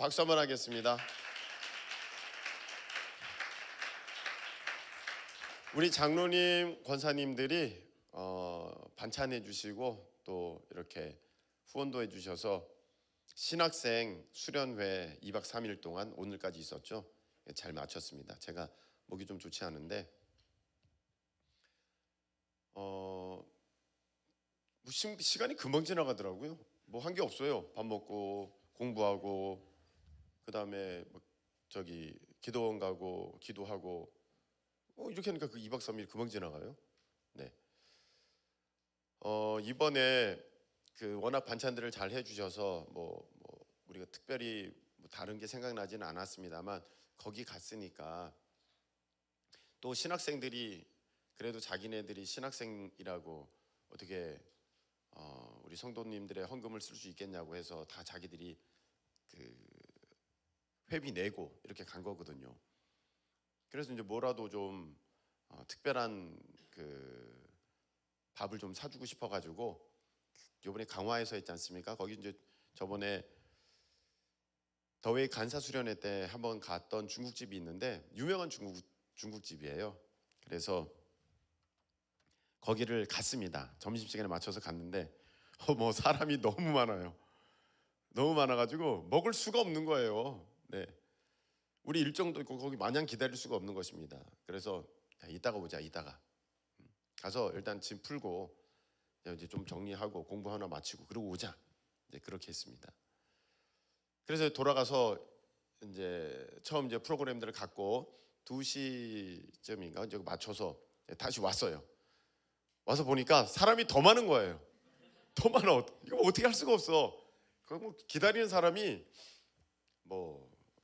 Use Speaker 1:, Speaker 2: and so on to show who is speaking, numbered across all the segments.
Speaker 1: 박수 한번 하겠습니다. 우리 장로님, 권사님들이 반찬해 주시고 또 이렇게 후원도 해주셔서 신학생 수련회 2박 3일 동안 오늘까지 있었죠. 잘 마쳤습니다. 제가 목이 좀 좋지 않은데 시간이 금방 지나가더라고요. 뭐 한 게 없어요. 밥 먹고 공부하고 그다음에 기도원 가고 기도하고 이렇게 하니까 그 2박 3일 금방 지나가요. 네. 이번에 워낙 반찬들을 잘 해주셔서 우리가 특별히 다른 게 생각나지는 않았습니다만 거기 갔으니까 또 신학생들이 그래도 자기네들이 신학생이라고 어떻게 우리 성도님들의 헌금을 쓸 수 있겠냐고 해서 다 자기들이 회비 내고 이렇게 간 거거든요. 그래서 이제 뭐라도 좀 특별한 밥을 좀 사주고 싶어가지고 이번에 강화에서 했지 않습니까? 거기 이제 저번에 더웨이 간사 수련회 때 한번 갔던 중국집이 있는데 유명한 중국집이에요. 그래서 거기를 갔습니다. 점심시간에 맞춰서 갔는데 사람이 너무 많아요. 너무 많아가지고 먹을 수가 없는 거예요. 네, 우리 일정도 있고 거기 마냥 기다릴 수가 없는 것입니다. 그래서 이따가 보자. 이따가 가서 일단 짐 풀고 이제 좀 정리하고 공부 하나 마치고 그러고 오자. 이제 그렇게 했습니다. 그래서 돌아가서 이제 처음 이제 프로그램들을 갖고 2시쯤인가 이제 맞춰서 다시 왔어요. 와서 보니까 사람이 더 많은 거예요. 더 많아. 이거 어떻게 할 수가 없어. 기다리는 사람이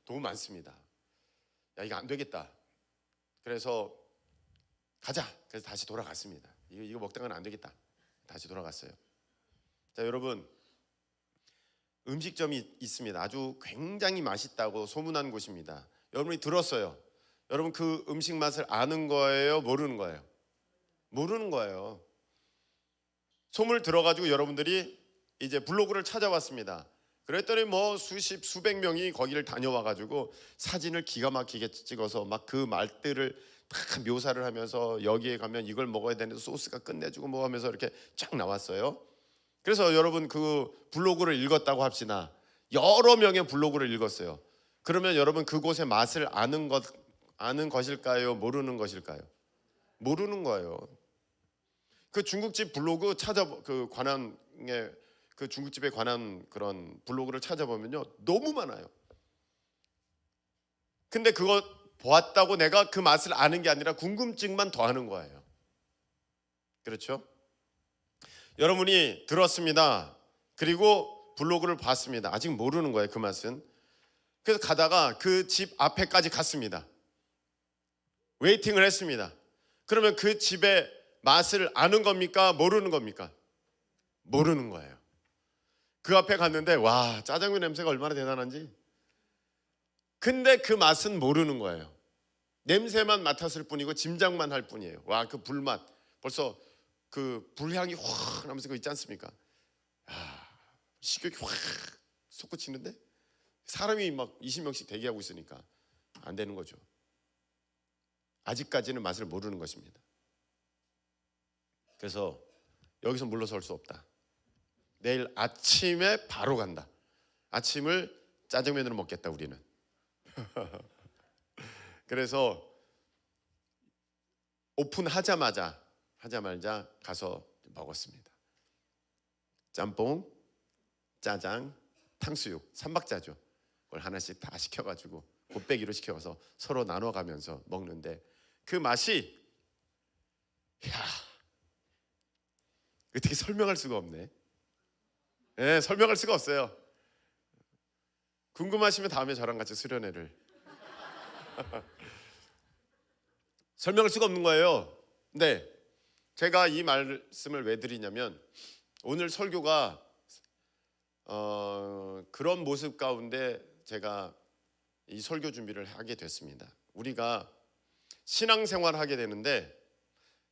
Speaker 1: 너무 많습니다. 야, 이거 안 되겠다. 그래서 가자. 그래서 다시 돌아갔습니다. 이거 먹다가는 안 되겠다. 다시 돌아갔어요. 자, 여러분, 음식점이 있습니다. 아주 굉장히 맛있다고 소문난 곳입니다. 여러분이 들었어요. 여러분 그 음식 맛을 아는 거예요? 모르는 거예요? 모르는 거예요. 소문을 들어가지고 여러분들이 이제 블로그를 찾아봤습니다. 그랬더니 수백 명이 거기를 다녀와가지고 사진을 기가 막히게 찍어서 막 그 말들을 다 묘사를 하면서 여기에 가면 이걸 먹어야 되는데 소스가 끝내주고 하면서 이렇게 쫙 나왔어요. 그래서 여러분 그 블로그를 읽었다고 합시다. 여러 명의 블로그를 읽었어요. 그러면 여러분 그곳의 맛을 아는 것일까요? 모르는 것일까요? 모르는 거예요. 그 중국집 블로그 그 중국집에 관한 그런 블로그를 찾아보면요 너무 많아요. 근데 그거 보았다고 내가 그 맛을 아는 게 아니라 궁금증만 더하는 거예요. 그렇죠? 여러분이 들었습니다. 그리고 블로그를 봤습니다. 아직 모르는 거예요, 그 맛은. 그래서 가다가 그 집 앞에까지 갔습니다. 웨이팅을 했습니다. 그러면 그 집의 맛을 아는 겁니까? 모르는 겁니까? 모르는 거예요. 그 앞에 갔는데 와, 짜장면 냄새가 얼마나 대단한지. 근데 그 맛은 모르는 거예요. 냄새만 맡았을 뿐이고 짐작만 할 뿐이에요. 와, 그 불맛. 벌써 그 불향이 확 나면서 그거 있지 않습니까? 식욕이 확 솟구치는데 사람이 막 20명씩 대기하고 있으니까 안 되는 거죠. 아직까지는 맛을 모르는 것입니다. 그래서 여기서 물러설 수 없다. 내일 아침에 바로 간다. 아침을 짜장면으로 먹겠다 우리는. 그래서 오픈하자마자 가서 먹었습니다. 짬뽕, 짜장, 탕수육, 삼박자죠. 그걸 하나씩 다 시켜가지고 곱빼기로 시켜서 서로 나눠가면서 먹는데 그 맛이 어떻게 설명할 수가 없네. 네, 설명할 수가 없어요. 궁금하시면 다음에 저랑 같이 수련회를 설명할 수가 없는 거예요. 네, 제가 이 말씀을 왜 드리냐면 오늘 설교가 그런 모습 가운데 제가 이 설교 준비를 하게 됐습니다. 우리가 신앙생활을 하게 되는데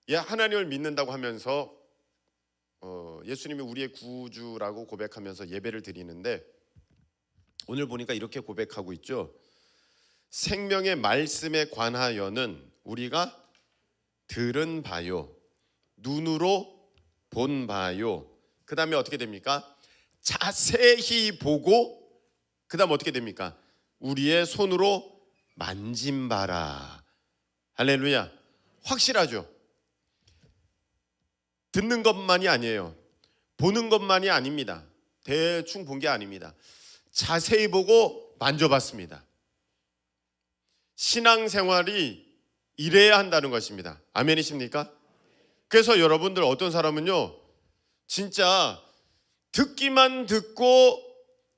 Speaker 1: 하나님을 믿는다고 하면서 예수님이 우리의 구주라고 고백하면서 예배를 드리는데 오늘 보니까 이렇게 고백하고 있죠. 생명의 말씀에 관하여는 우리가 들은 바요, 눈으로 본 바요. 그 다음에 어떻게 됩니까? 자세히 보고, 그 다음 어떻게 됩니까? 우리의 손으로 만진 바라. 할렐루야. 확실하죠. 듣는 것만이 아니에요. 보는 것만이 아닙니다. 대충 본 게 아닙니다. 자세히 보고 만져봤습니다. 신앙생활이 이래야 한다는 것입니다. 아멘이십니까? 그래서 여러분들 어떤 사람은요, 진짜 듣기만 듣고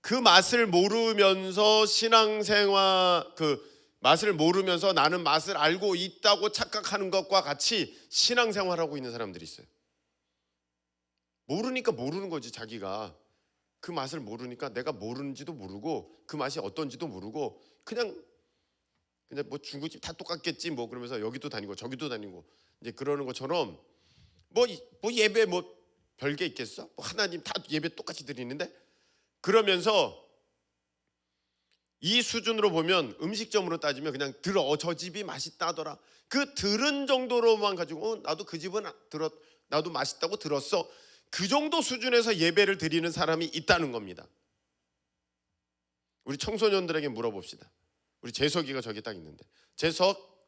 Speaker 1: 그 맛을 모르면서 신앙생활, 맛을 모르면서 나는 맛을 알고 있다고 착각하는 것과 같이 신앙생활하고 있는 사람들이 있어요. 모르니까 모르는 거지. 자기가 그 맛을 모르니까 내가 모르는지도 모르고 그 맛이 어떤지도 모르고 그냥 뭐 중국집 다 똑같겠지 뭐 그러면서 여기도 다니고 저기도 다니고 이제 그러는 것처럼 뭐 예배 뭐 별게 있겠어? 뭐 하나님 다 예배 똑같이 드리는데, 그러면서 이 수준으로 보면 음식점으로 따지면 그냥 들어 저 집이 맛있다더라. 그 들은 정도로만 가지고 나도 그 집은 나도 맛있다고 들었어. 그 정도 수준에서 예배를 드리는 사람이 있다는 겁니다. 우리 청소년들에게 물어봅시다. 우리 재석이가 저기 딱 있는데, 재석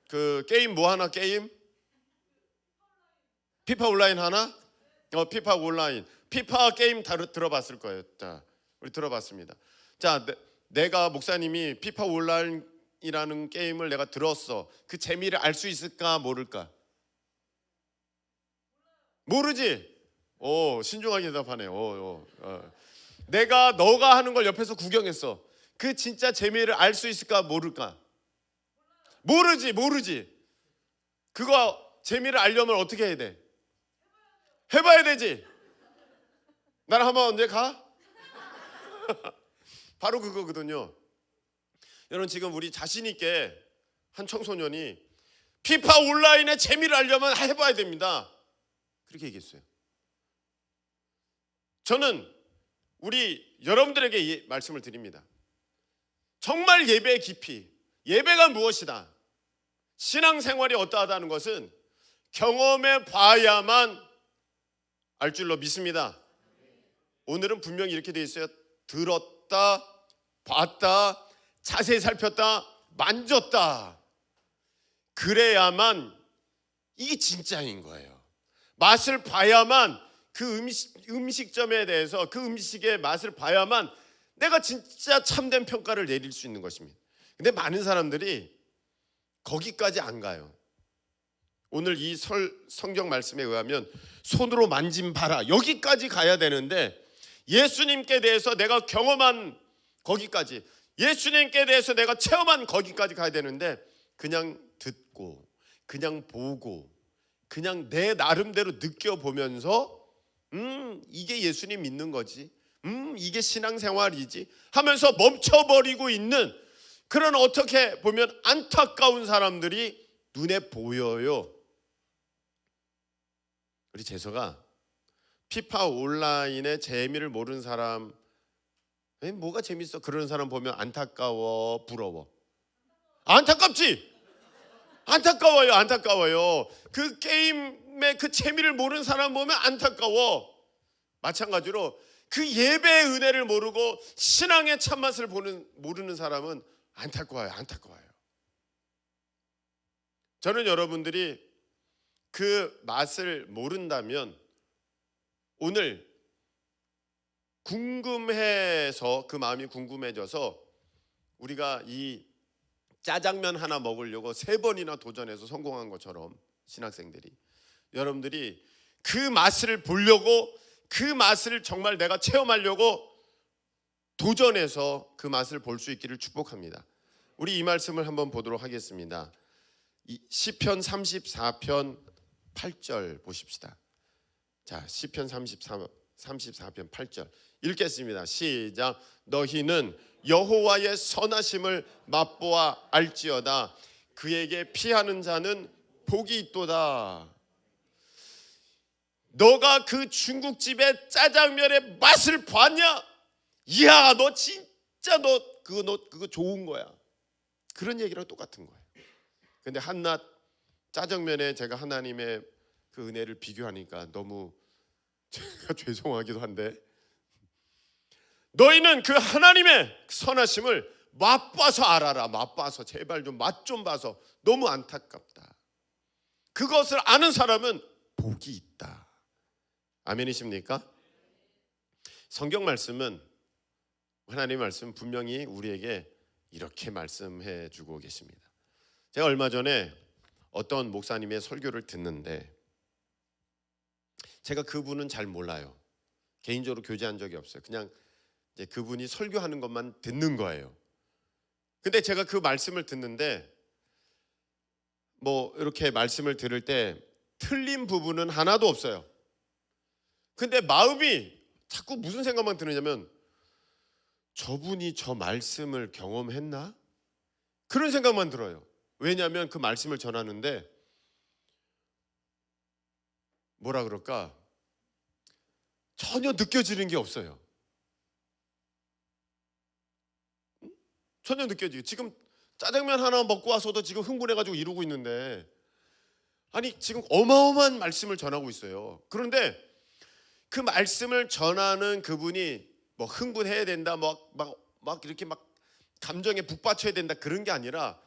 Speaker 1: 그 게임 뭐 하나? 게임? 피파 온라인 하나? 피파 온라인. 피파 게임 들어봤을 거예요. 자, 우리 들어봤습니다. 자, 내가 목사님이 피파 온라인이라는 게임을 내가 들었어. 그 재미를 알 수 있을까 모를까? 모르지? 신중하게 대답하네. 너가 하는 걸 옆에서 구경했어. 그 진짜 재미를 알 수 있을까 모를까? 모르지. 그거 재미를 알려면 어떻게 해야 돼? 해봐야 되지. 나랑 한번 언제 가? 바로 그거거든요. 여러분, 지금 우리 자신 있게 한 청소년이 피파 온라인의 재미를 알려면 해봐야 됩니다. 그렇게 얘기했어요. 저는 우리 여러분들에게 이 말씀을 드립니다. 정말 예배의 깊이, 예배가 무엇이다, 신앙생활이 어떠하다는 것은 경험해 봐야만 알 줄로 믿습니다. 오늘은 분명히 이렇게 되어 있어요. 들었다, 봤다, 자세히 살폈다, 만졌다. 그래야만 이게 진짜인 거예요. 맛을 봐야만 그 음식점에 대해서 그 음식의 맛을 봐야만 내가 진짜 참된 평가를 내릴 수 있는 것입니다. 근데 많은 사람들이 거기까지 안 가요. 오늘 이 성경 말씀에 의하면 손으로 만진 바라, 여기까지 가야 되는데, 예수님께 대해서 내가 경험한 거기까지, 예수님께 대해서 내가 체험한 거기까지 가야 되는데, 그냥 듣고 그냥 보고 그냥 내 나름대로 느껴보면서 이게 예수님 믿는 거지, 이게 신앙생활이지 하면서 멈춰버리고 있는 그런, 어떻게 보면 안타까운 사람들이 눈에 보여요. 우리 재서가 피파 온라인의 재미를 모르는 사람, 뭐가 재밌어? 그런 사람 보면 안타까워, 부러워? 안타깝지? 안타까워요. 그 게임의 그 재미를 모르는 사람 보면 안타까워. 마찬가지로 그 예배의 은혜를 모르고 신앙의 참맛을 모르는 사람은 안타까워요. 저는 여러분들이 그 맛을 모른다면 오늘 궁금해서, 그 마음이 궁금해져서 우리가 이 짜장면 하나 먹으려고 3번이나 도전해서 성공한 것처럼, 신학생들이, 여러분들이 그 맛을 보려고, 그 맛을 정말 내가 체험하려고 도전해서 그 맛을 볼 수 있기를 축복합니다. 우리 이 말씀을 한번 보도록 하겠습니다. 시편 34편 8절 보십시다. 자, 시편 34편 8절 읽겠습니다. 시작. 너희는 여호와의 선하심을 맛보아 알지어다. 그에게 피하는 자는 복이 있도다. 너가 그 중국집의 짜장면의 맛을 봤냐? 이야 너 진짜 너 그거 좋은 거야. 그런 얘기랑 똑같은 거예요. 근데 한낱 짜장면에 제가 하나님의 그 은혜를 비교하니까 너무 제가 죄송하기도 한데, 너희는 그 하나님의 선하심을 맛봐서 알아라. 맛봐서 제발 좀 맛 좀 봐서. 너무 안타깝다. 그것을 아는 사람은 복이 있다. 아멘이십니까? 성경 말씀은, 하나님의 말씀 분명히 우리에게 이렇게 말씀해 주고 계십니다. 제가 얼마 전에 어떤 목사님의 설교를 듣는데, 제가 그분은 잘 몰라요. 개인적으로 교제한 적이 없어요. 그냥 이제 그분이 설교하는 것만 듣는 거예요. 근데 제가 그 말씀을 듣는데, 뭐 이렇게 말씀을 들을 때 틀린 부분은 하나도 없어요. 근데 마음이 자꾸 무슨 생각만 드느냐면, 저분이 저 말씀을 경험했나? 그런 생각만 들어요. 왜냐하면 그 말씀을 전하는데 뭐라 그럴까? 전혀 느껴지는 게 없어요. 전혀 느껴지고, 지금 짜장면 하나 먹고 와서도 지금 흥분해가지고 이러고 있는데, 아니 지금 어마어마한 말씀을 전하고 있어요. 그런데 그 말씀을 전하는 그분이 뭐 흥분해야 된다, 막 이렇게 막 감정에 북받쳐야 된다, 그런 게 아니라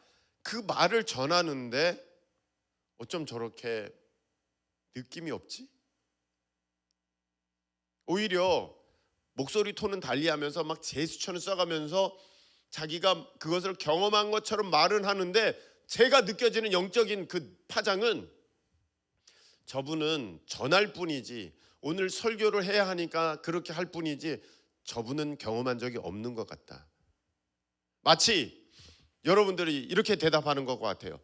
Speaker 1: 그 말을 전하는데 어쩜 저렇게 느낌이 없지? 오히려 목소리 톤은 달리하면서 막 제스처는 써가면서 자기가 그것을 경험한 것처럼 말은 하는데, 제가 느껴지는 영적인 그 파장은 저분은 전할 뿐이지, 오늘 설교를 해야 하니까 그렇게 할 뿐이지, 저분은 경험한 적이 없는 것 같다. 마치 여러분들이 이렇게 대답하는 것 같아요.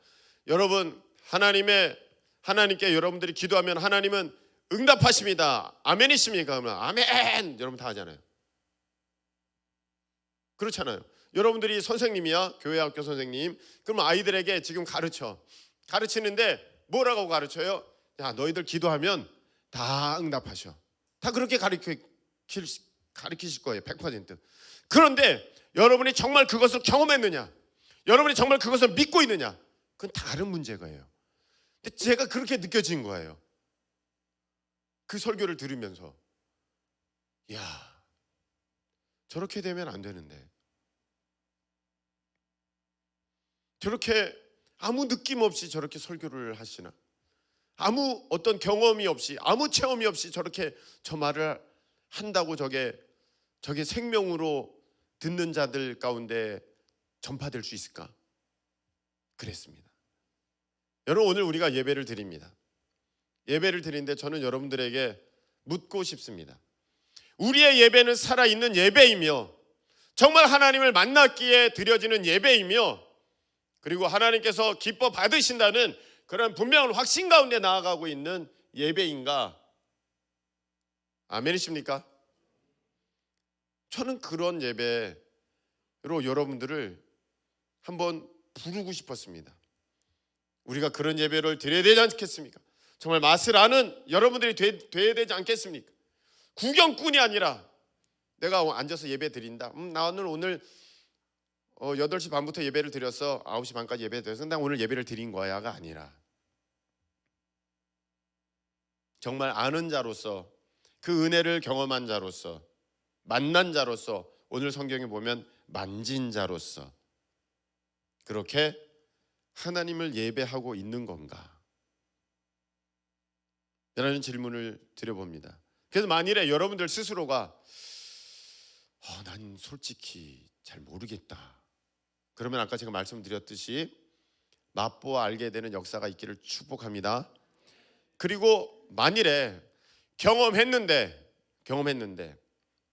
Speaker 1: 여러분, 하나님께 여러분들이 기도하면 하나님은 응답하십니다. 아멘이십니까? 그러면 아멘 여러분 다 하잖아요. 그렇잖아요. 여러분들이 선생님이야, 교회 학교 선생님. 그러면 아이들에게 지금 가르치는데 뭐라고 가르쳐요? 야, 너희들 기도하면 다 응답하셔. 다 그렇게 가르치실 거예요. 100%. 그런데 여러분이 정말 그것을 경험했느냐, 여러분이 정말 그것을 믿고 있느냐, 그건 다른 문제가예요. 근데 제가 그렇게 느껴진 거예요. 그 설교를 들으면서, 야, 저렇게 되면 안 되는데, 저렇게 아무 느낌 없이 저렇게 설교를 하시나, 아무 어떤 경험이 없이, 아무 체험이 없이 저렇게 저 말을 한다고 저게 생명으로 듣는 자들 가운데 전파될 수 있을까? 그랬습니다. 여러분, 오늘 우리가 예배를 드립니다. 예배를 드리는데 저는 여러분들에게 묻고 싶습니다. 우리의 예배는 살아있는 예배이며, 정말 하나님을 만났기에 드려지는 예배이며, 그리고 하나님께서 기뻐 받으신다는 그런 분명한 확신 가운데 나아가고 있는 예배인가? 아멘이십니까? 저는 그런 예배로 여러분들을 한번 부르고 싶었습니다. 우리가 그런 예배를 드려야 되지 않겠습니까? 정말 맛을 아는 여러분들이 돼야 되지 않겠습니까? 구경꾼이 아니라 내가 앉아서 예배 드린다. 나는 오늘 8시 반부터 예배를 드려서 9시 반까지 예배 드려서 나 오늘 예배를 드린 거야가 아니라, 정말 아는 자로서, 그 은혜를 경험한 자로서, 만난 자로서, 오늘 성경에 보면 만진 자로서 그렇게 하나님을 예배하고 있는 건가? 라는 질문을 드려봅니다. 그래서 만일에 여러분들 스스로가 난 솔직히 잘 모르겠다, 그러면 아까 제가 말씀드렸듯이 맛보아 알게 되는 역사가 있기를 축복합니다. 그리고 만일에 경험했는데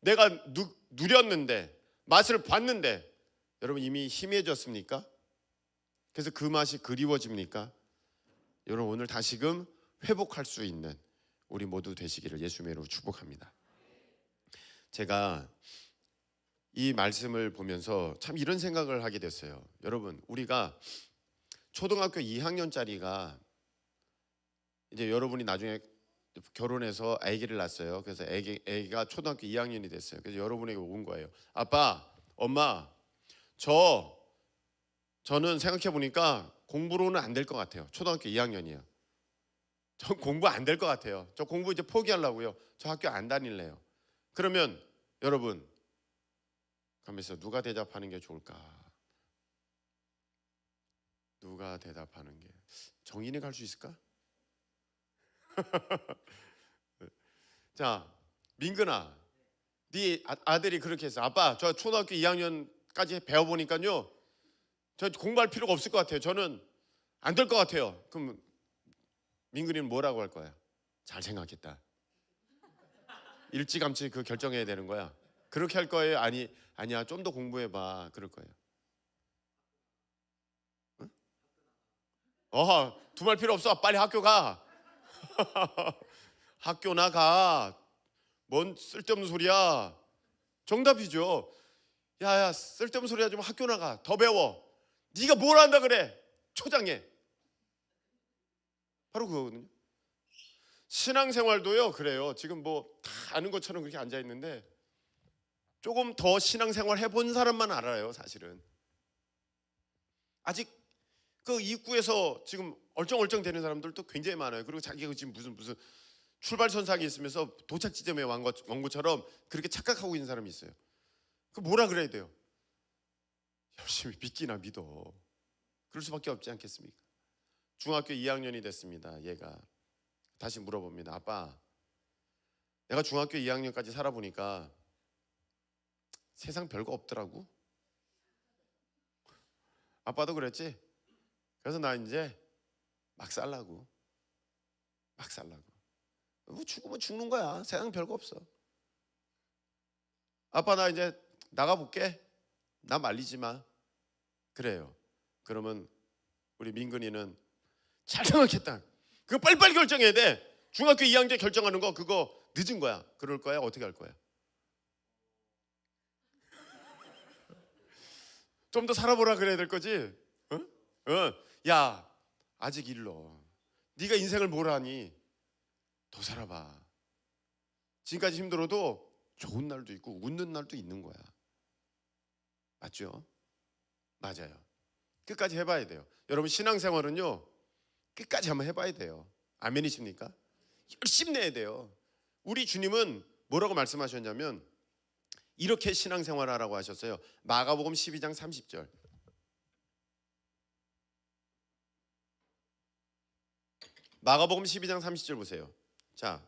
Speaker 1: 내가 누렸는데, 맛을 봤는데, 여러분 이미 희미해졌습니까? 그래서 그 맛이 그리워집니까? 여러분 오늘 다시금 회복할 수 있는 우리 모두 되시기를 예수님의 이름으로 축복합니다. 제가 이 말씀을 보면서 참 이런 생각을 하게 됐어요. 여러분, 우리가 초등학교 2학년짜리가 이제 여러분이 나중에 결혼해서 아기를 낳았어요. 그래서 아기가 초등학교 2학년이 됐어요. 그래서 여러분에게 온 거예요. 아빠, 엄마, 저는 생각해 보니까 공부로는 안 될 것 같아요. 초등학교 2학년이에요. 저 공부 안 될 것 같아요. 저 공부 이제 포기하려고요. 저 학교 안 다닐래요. 그러면 여러분 가면서 누가 대답하는 게 좋을까? 누가 대답하는 게 정인이 갈 수 있을까? 자, 민근아, 네 아들이 그렇게 했어. 아빠, 저 초등학교 2학년까지 배워보니까요, 저 공부할 필요가 없을 것 같아요. 저는 안 될 것 같아요. 그럼 민근이는 뭐라고 할 거야? 잘 생각했다. 일찌감치 그 결정해야 되는 거야. 그렇게 할 거예요? 아니야, 좀 더 공부해봐. 그럴 거예요. 응? 두말 필요 없어. 빨리 학교 가. 학교 나가. 뭔 쓸데없는 소리야. 정답이죠. 야야, 쓸데없는 소리 하지 마. 학교 나가. 더 배워. 네가 뭘 한다 그래. 초장해. 바로 그거거든요. 신앙생활도요 그래요. 지금 뭐 다 아는 것처럼 그렇게 앉아 있는데 조금 더 신앙생활 해본 사람만 알아요. 사실은 아직 그 입구에서 지금 얼쩡얼쩡 되는 사람들도 굉장히 많아요. 그리고 자기가 지금 무슨 출발선상에 있으면서 도착 지점에 온 것처럼 그렇게 착각하고 있는 사람이 있어요. 그 뭐라 그래야 돼요? 열심히 믿기나 믿어. 그럴 수밖에 없지 않겠습니까? 중학교 2학년이 됐습니다. 얘가 다시 물어봅니다. 아빠, 내가 중학교 2학년까지 살아보니까 세상 별거 없더라고. 아빠도 그랬지? 그래서 나 이제 막 살라고. 뭐 죽으면 죽는 거야. 세상 별거 없어. 아빠, 나 이제 나가볼게. 나 말리지 마. 그래요. 그러면 우리 민근이는 잘 생각했다. 그거 빨리빨리 결정해야 돼. 중학교 2학년 때 결정하는 거 그거 늦은 거야. 그럴 거야? 어떻게 할 거야? 좀 더 살아보라 그래야 될 거지? 야, 아직 일러. 네가 인생을 뭘 하니? 더 살아봐. 지금까지 힘들어도 좋은 날도 있고 웃는 날도 있는 거야. 맞죠? 맞아요. 끝까지 해봐야 돼요. 여러분 신앙생활은요 끝까지 한번 해봐야 돼요. 아멘이십니까? 열심히 내야 돼요. 우리 주님은 뭐라고 말씀하셨냐면 이렇게 신앙생활하라고 하셨어요. 마가복음 12장 30절. 마가복음 12장 30절 보세요. 자,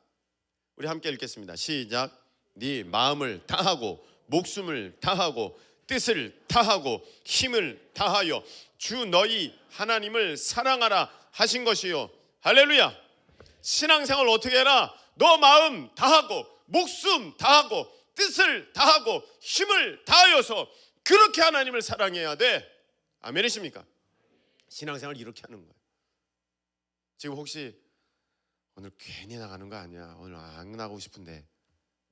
Speaker 1: 우리 함께 읽겠습니다. 시작. 네 마음을 다하고 목숨을 다하고 뜻을 다하고 힘을 다하여 주 너희 하나님을 사랑하라 하신 것이요. 할렐루야. 신앙생활 어떻게 해라? 너 마음 다하고 목숨 다하고 뜻을 다하고 힘을 다하여서 그렇게 하나님을 사랑해야 돼. 아멘이십니까? 신앙생활 이렇게 하는 거예요. 지금 혹시 오늘 괜히 나가는 거 아니야? 오늘 안 나가고 싶은데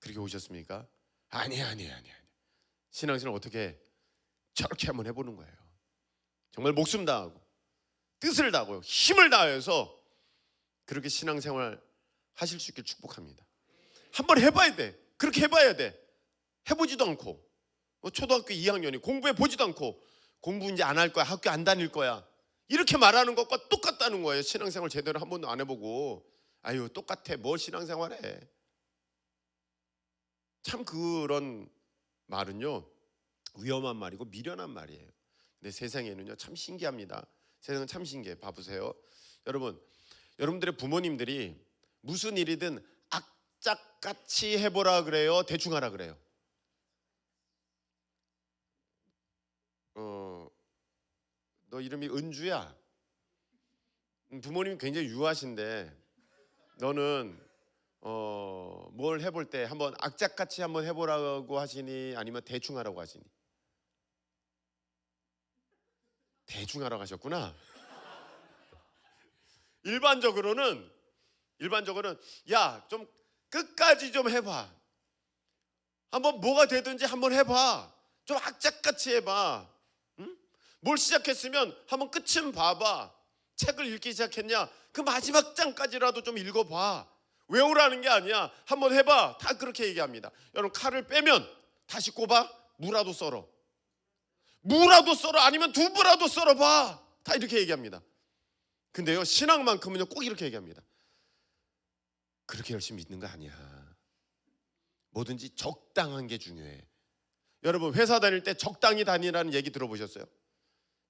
Speaker 1: 그렇게 오셨습니까? 아니야. 신앙생활 어떻게 해? 저렇게 한번 해보는 거예요. 정말 목숨 다하고 뜻을 다하고 힘을 다해서 그렇게 신앙생활 하실 수 있길 축복합니다. 한번 해봐야 돼. 그렇게 해봐야 돼. 해보지도 않고 뭐 초등학교 2학년이 공부해보지도 않고 공부 이제 안 할 거야. 학교 안 다닐 거야. 이렇게 말하는 것과 똑같다는 거예요. 신앙생활 제대로 한 번도 안 해보고 아유 똑같아. 뭘 신앙생활해. 참 그런 말은요 위험한 말이고 미련한 말이에요. 근데 세상에는요 참 신기합니다. 세상은 참 신기해. 봐보세요. 여러분들의 부모님들이 무슨 일이든 악착같이 해보라 그래요? 대충 하라 그래요? 너 이름이 은주야. 부모님이 굉장히 유하신데 너는 뭘 해볼 때 한번 악착같이 한번 해보라고 하시니 아니면 대충 하라고 하시니? 대충 하라고 하셨구나. 일반적으로는 야, 좀 끝까지 좀 해봐. 한번 뭐가 되든지 한번 해봐. 좀 악착같이 해봐. 응? 뭘 시작했으면 한번 끝은 봐봐. 책을 읽기 시작했냐? 그 마지막 장까지라도 좀 읽어봐. 외우라는 게 아니야. 한번 해봐. 다 그렇게 얘기합니다. 여러분, 칼을 빼면 다시 꼽아. 무라도 썰어. 무라도 썰어. 아니면 두부라도 썰어봐. 다 이렇게 얘기합니다. 근데요, 신앙만큼은요 꼭 이렇게 얘기합니다. 그렇게 열심히 믿는 거 아니야. 뭐든지 적당한 게 중요해. 여러분, 회사 다닐 때 적당히 다니라는 얘기 들어보셨어요?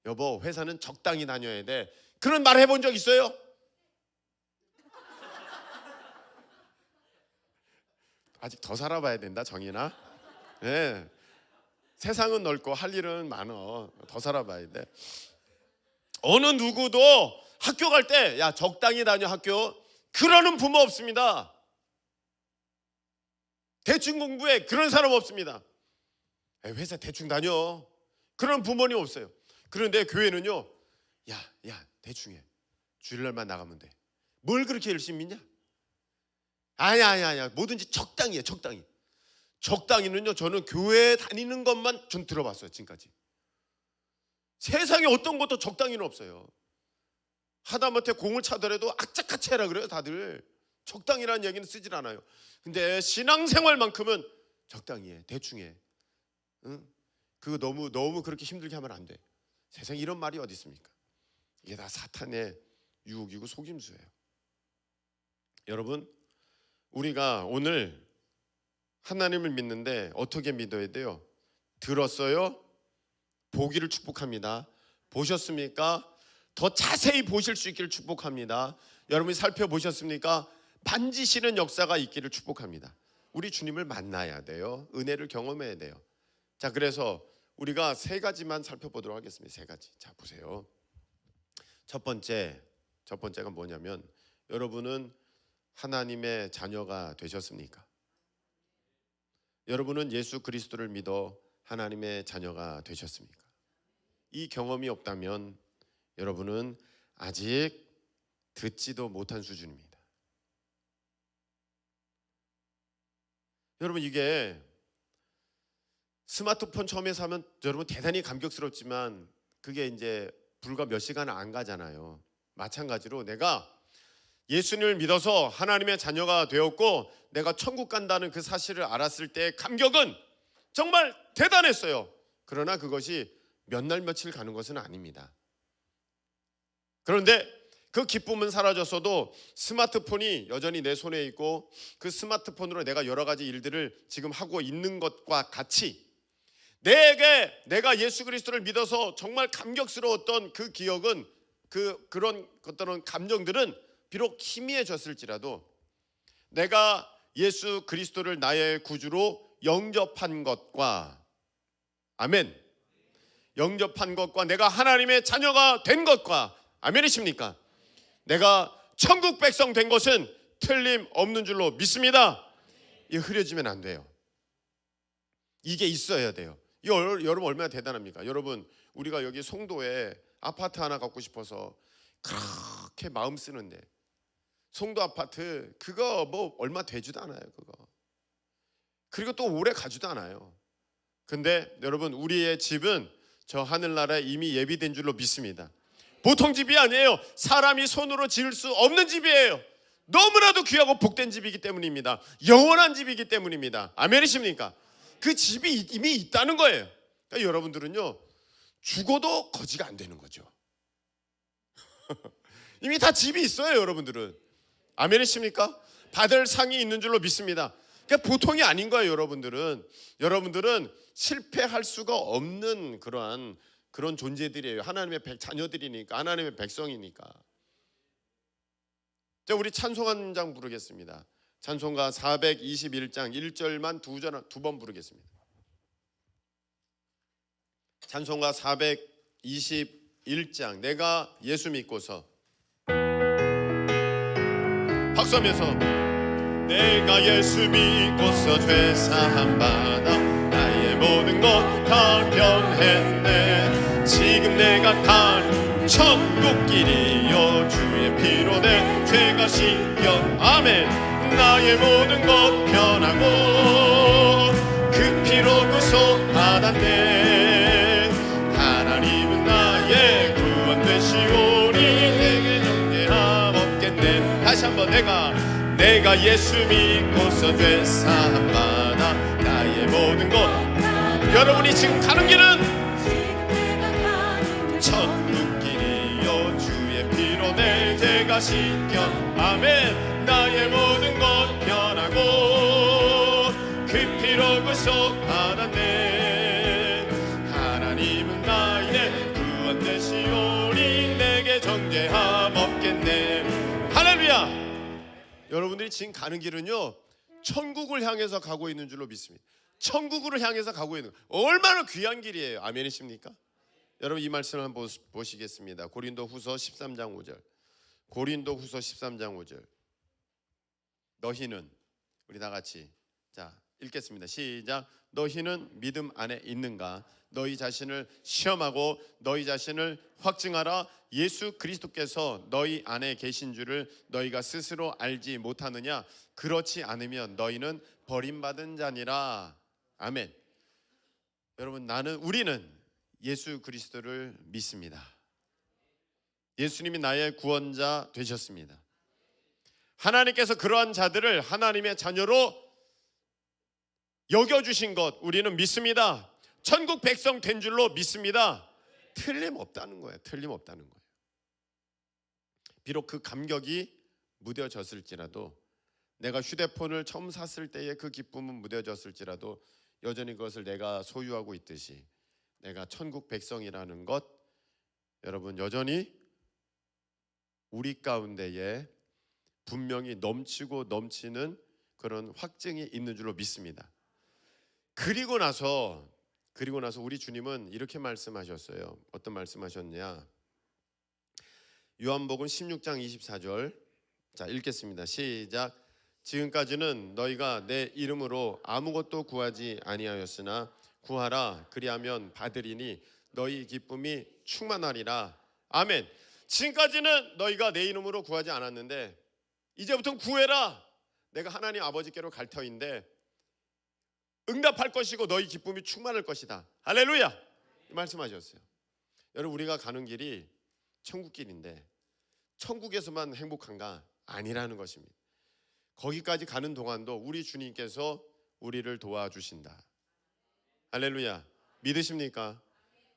Speaker 1: 여보, 회사는 적당히 다녀야 돼. 그런 말 해본 적 있어요? 아직 더 살아봐야 된다, 정인아. 네. 세상은 넓고 할 일은 많어. 더 살아봐야 돼. 어느 누구도 학교 갈 때 야, 적당히 다녀 학교, 그러는 부모 없습니다. 대충 공부해, 그런 사람 없습니다. 회사 대충 다녀, 그런 부모님 없어요. 그런데 교회는요, 야 대충 해. 주일날만 나가면 돼. 뭘 그렇게 열심히 믿냐? 아니야. 뭐든지 적당히 해. 적당히. 적당히는요, 저는 교회 다니는 것만 전 들어봤어요. 지금까지. 세상에 어떤 것도 적당히는 없어요. 하다못해 공을 차더라도 악착같이 해라 그래요. 다들 적당히라는 얘기는 쓰질 않아요. 근데 신앙생활만큼은 적당히 해. 대충 해. 응? 그거 너무 그렇게 힘들게 하면 안 돼. 세상에 이런 말이 어디 있습니까? 이게 다 사탄의 유혹이고 속임수예요. 여러분, 우리가 오늘 하나님을 믿는데 어떻게 믿어야 돼요? 들었어요? 보기를 축복합니다. 보셨습니까? 더 자세히 보실 수 있기를 축복합니다. 여러분이 살펴보셨습니까? 만지시는 역사가 있기를 축복합니다. 우리 주님을 만나야 돼요. 은혜를 경험해야 돼요. 자, 그래서 우리가 세 가지만 살펴보도록 하겠습니다. 세 가지. 자, 보세요. 첫 번째가 뭐냐면, 여러분은 하나님의 자녀가 되셨습니까? 여러분은 예수 그리스도를 믿어 하나님의 자녀가 되셨습니까? 이 경험이 없다면 여러분은 아직 듣지도 못한 수준입니다. 여러분, 이게 스마트폰 처음에 사면 여러분 대단히 감격스럽지만 그게 이제 불과 몇 시간 안 가잖아요. 마찬가지로 내가 예수님을 믿어서 하나님의 자녀가 되었고 내가 천국 간다는 그 사실을 알았을 때 감격은 정말 대단했어요. 그러나 그것이 몇 날 며칠 가는 것은 아닙니다. 그런데 그 기쁨은 사라졌어도 스마트폰이 여전히 내 손에 있고 그 스마트폰으로 내가 여러 가지 일들을 지금 하고 있는 것과 같이 내가 예수 그리스도를 믿어서 정말 감격스러웠던 그 기억은 그런 어떤 감정들은 비록 희미해졌을지라도 내가 예수 그리스도를 나의 구주로 영접한 것과, 아멘, 영접한 것과 내가 하나님의 자녀가 된 것과, 아멘이십니까? 내가 천국 백성 된 것은 틀림없는 줄로 믿습니다. 이거 흐려지면 안 돼요. 이게 있어야 돼요. 이거 여러분 얼마나 대단합니까? 여러분, 우리가 여기 송도에 아파트 하나 갖고 싶어서 그렇게 마음 쓰는데 송도 아파트 그거 뭐 얼마 되지도 않아요. 그거. 그리고 또 오래 가지도 않아요. 근데 여러분, 우리의 집은 저 하늘나라에 이미 예비된 줄로 믿습니다. 보통 집이 아니에요. 사람이 손으로 지을 수 없는 집이에요. 너무나도 귀하고 복된 집이기 때문입니다. 영원한 집이기 때문입니다. 아멘이십니까? 그 집이 이미 있다는 거예요. 그러니까 여러분들은요, 죽어도 거지가 안 되는 거죠. 이미 다 집이 있어요. 여러분들은. 아멘이십니까? 받을 상이 있는 줄로 믿습니다. 그러니까 보통이 아닌 거예요. 여러분들은 실패할 수가 없는 그런 존재들이에요. 하나님의 자녀들이니까, 하나님의 백성이니까. 자, 우리 찬송 한 장 부르겠습니다. 찬송가 421장 1절만 두 번 부르겠습니다. 찬송가 421장 내가 예수 믿고서. 박수하면서 내가 예수 믿고서 죄사함 받아 나의 모든 것 다 변했네. 지금 내가 가는 천국길이요 주의 피로 내 죄가 씻겨. 아멘. 나의 모든 것 변하고 그 피로 구속받았네. 하나님은 나의 구원 되시오니 내게 정죄함 없겠네. 다시 한번 내가 내가 예수 믿고서 죄 사함 받아 나의 모든 것. 여러분이 지금 가는 길은 천국길이요 주의 피로 내 죄가 씻겨. 아멘. 나의 모든 것 변하고 그 피로 구속받았네. 하나님은 나의 구원 되시오니 내게 정죄함 없겠네. 할렐루야. 여러분들이 지금 가는 길은요 천국을 향해서 가고 있는 줄로 믿습니다. 천국으로 향해서 가고 있는, 얼마나 귀한 길이에요. 아멘이십니까? 여러분 이 말씀을 한번 보시겠습니다. 고린도후서 13장 5절. 고린도후서 13장 5절. 너희는, 우리 다 같이 자 읽겠습니다. 시작. 너희는 믿음 안에 있는가? 너희 자신을 시험하고 너희 자신을 확증하라. 예수 그리스도께서 너희 안에 계신 줄을 너희가 스스로 알지 못하느냐? 그렇지 않으면 너희는 버림받은 자니라. 아멘. 여러분 우리는 예수 그리스도를 믿습니다. 예수님이 나의 구원자 되셨습니다. 하나님께서 그러한 자들을 하나님의 자녀로 여겨주신 것 우리는 믿습니다. 천국 백성 된 줄로 믿습니다. 틀림없다는 거예요. 틀림없다는 거예요. 비록 그 감격이 무뎌졌을지라도, 내가 휴대폰을 처음 샀을 때의 그 기쁨은 무뎌졌을지라도 여전히 그것을 내가 소유하고 있듯이 내가 천국 백성이라는 것, 여러분 여전히 우리 가운데에 분명히 넘치고 넘치는 그런 확증이 있는 줄로 믿습니다. 그리고 나서 우리 주님은 이렇게 말씀하셨어요. 어떤 말씀하셨냐? 요한복음 16장 24절. 자 읽겠습니다. 시작. 지금까지는 너희가 내 이름으로 아무것도 구하지 아니하였으나 구하라 그리하면 받으리니 너희 기쁨이 충만하리라. 아멘. 지금까지는 너희가 내 이름으로 구하지 않았는데 이제부터는 구해라. 내가 하나님 아버지께로 갈 터인데 응답할 것이고 너희 기쁨이 충만할 것이다. 할렐루야. 말씀하셨어요. 여러분 우리가 가는 길이 천국길인데 천국에서만 행복한가? 아니라는 것입니다. 거기까지 가는 동안도 우리 주님께서 우리를 도와주신다. 할렐루야. 믿으십니까?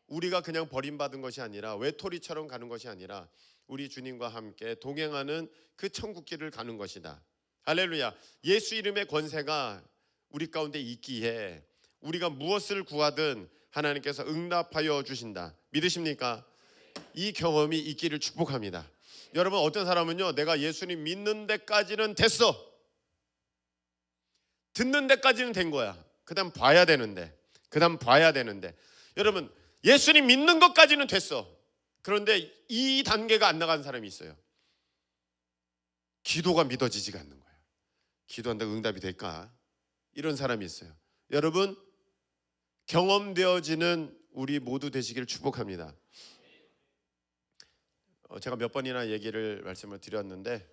Speaker 1: 우리가 그냥 버림받은 것이 아니라 외톨이처럼 가는 것이 아니라 우리 주님과 함께 동행하는 그 천국길을 가는 것이다. 할렐루야. 예수 이름의 권세가 우리 가운데 있기에 우리가 무엇을 구하든 하나님께서 응답하여 주신다. 믿으십니까? 이 경험이 있기를 축복합니다. 여러분 어떤 사람은요 내가 예수님 믿는 데까지는 됐어, 듣는 데까지는 된 거야. 그 다음 봐야 되는데 여러분 예수님 믿는 것까지는 됐어. 그런데 이 단계가 안 나가는 사람이 있어요. 기도가 믿어지지가 않는 거예요. 기도한다고 응답이 될까? 이런 사람이 있어요. 여러분 경험되어지는 우리 모두 되시기를 축복합니다. 제가 몇 번이나 말씀을 드렸는데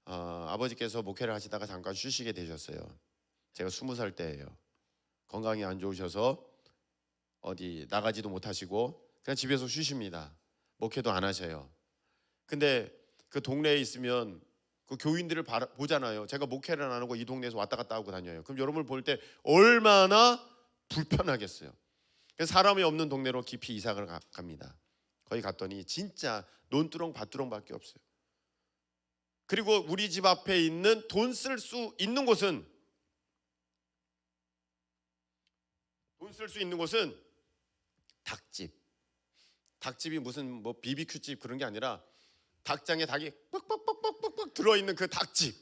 Speaker 1: 아버지께서 목회를 하시다가 잠깐 쉬시게 되셨어요. 제가 20살 때예요. 건강이 안 좋으셔서 어디 나가지도 못하시고 그냥 집에서 쉬십니다. 목회도 안 하셔요. 근데 그 동네에 있으면 그 교인들을 보잖아요. 제가 목회를 안 하고 이 동네에서 왔다 갔다 하고 다녀요. 그럼 여러분을 볼 때 얼마나 불편하겠어요. 그래서 사람이 없는 동네로 깊이 이사를 갑니다. 거기 갔더니 진짜 논두렁 밭두렁밖에 없어요. 그리고 우리 집 앞에 있는 돈 쓸 수 있는 곳은 닭집이 무슨 뭐 BBQ집 그런 게 아니라 닭장에 닭이 뻑뻑뻑뻑뻑 들어있는 그 닭집.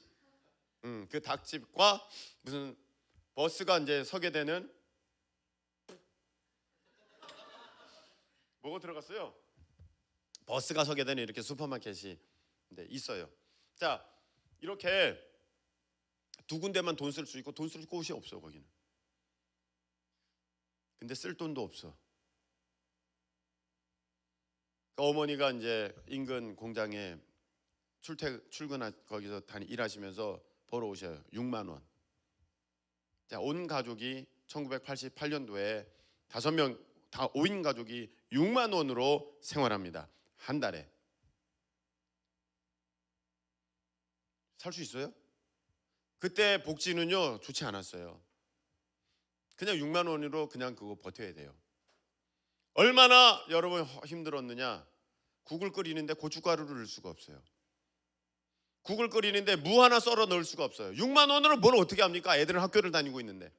Speaker 1: 그 닭집과 무슨 버스가 이제 서게 되는 뭐가 들어갔어요? 버스가 서게 되는 이렇게 슈퍼마켓이 있어요. 자 이렇게 두 군데만 돈 쓸 수 있고 돈 쓸 곳이 없어 거기는. 근데 쓸 돈도 없어. 어머니가 이제 인근 공장에 거기서 일하시면서 벌어오셔요. 6만 원. 자, 온 가족이 1988년도에 5명 다 5인 가족이 6만 원으로 생활합니다. 한 달에. 살 수 있어요? 그때 복지는요 좋지 않았어요. 그냥 6만 원으로 그냥 그거 버텨야 돼요. 얼마나 여러분 힘들었느냐. 국을 끓이는데 고춧가루를 넣을 수가 없어요. 국을 끓이는데 무 하나 썰어 넣을 수가 없어요. 6만 원으로 뭘 어떻게 합니까? 애들은 학교를 다니고 있는데.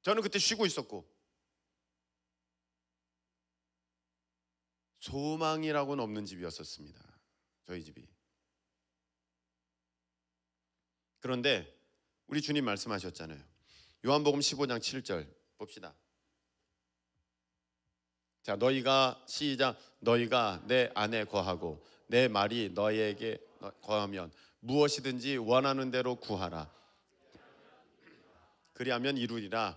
Speaker 1: 저는 그때 쉬고 있었고. 소망이라고는 없는 집이었었습니다. 저희 집이. 그런데 우리 주님 말씀하셨잖아요. 요한복음 15장 7절 봅시다. 자, 너희가 시작. 너희가 내 안에 거하고 내 말이 너희에게 거하면 무엇이든지 원하는 대로 구하라. 그리하면 이루리라.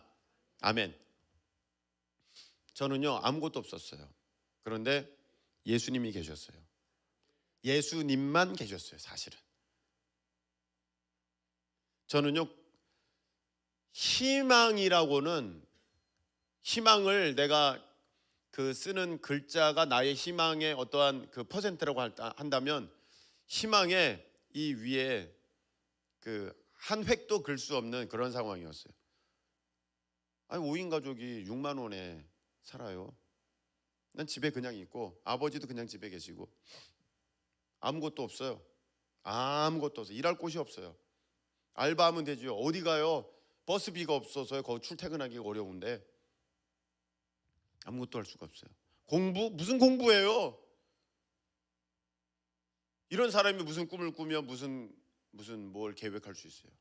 Speaker 1: 아멘. 저는요 아무것도 없었어요. 그런데 예수님이 계셨어요. 예수님만 계셨어요. 사실은 저는요 희망이라고는, 희망을 내가 그 쓰는 글자가 나의 희망의 어떠한 그 퍼센트라고 한다면 희망의 이 위에 그 한 획도 글 수 없는 그런 상황이었어요. 아니 5인 가족이 6만 원에 살아요. 난 집에 그냥 있고 아버지도 그냥 집에 계시고 아무것도 없어요. 아무것도 없어요. 일할 곳이 없어요. 알바하면 되죠. 어디 가요? 버스비가 없어서요. 거기 출퇴근하기가 어려운데 아무것도 할 수가 없어요. 공부? 무슨 공부예요? 이런 사람이 무슨 꿈을 꾸며 무슨 뭘 계획할 수 있어요?